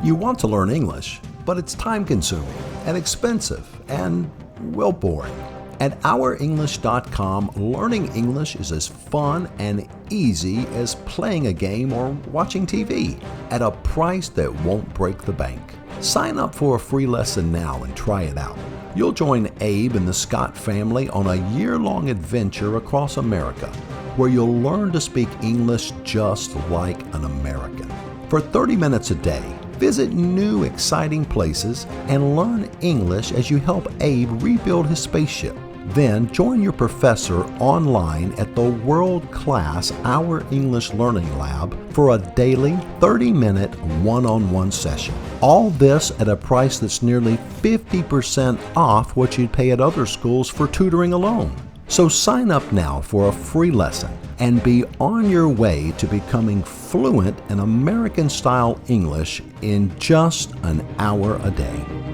You want to learn English, but it's time-consuming and expensive and, well, boring. At ourenglish.com, learning English is as fun and easy as playing a game or watching TV at a price that won't break the bank. Sign up for a free lesson now and try it out. You'll join Abe and the Scott family on a year-long adventure across America where you'll learn to speak English just like an American. For 30 minutes a day, visit new, exciting places and learn English as you help Abe rebuild his spaceship. Then join your professor online at the world-class Our English Learning Lab for a daily 30-minute one-on-one session. All this at a price that's nearly 50% off what you'd pay at other schools for tutoring alone. So sign up now for a free lesson and be on your way to becoming fluent in American-style English in just an hour a day.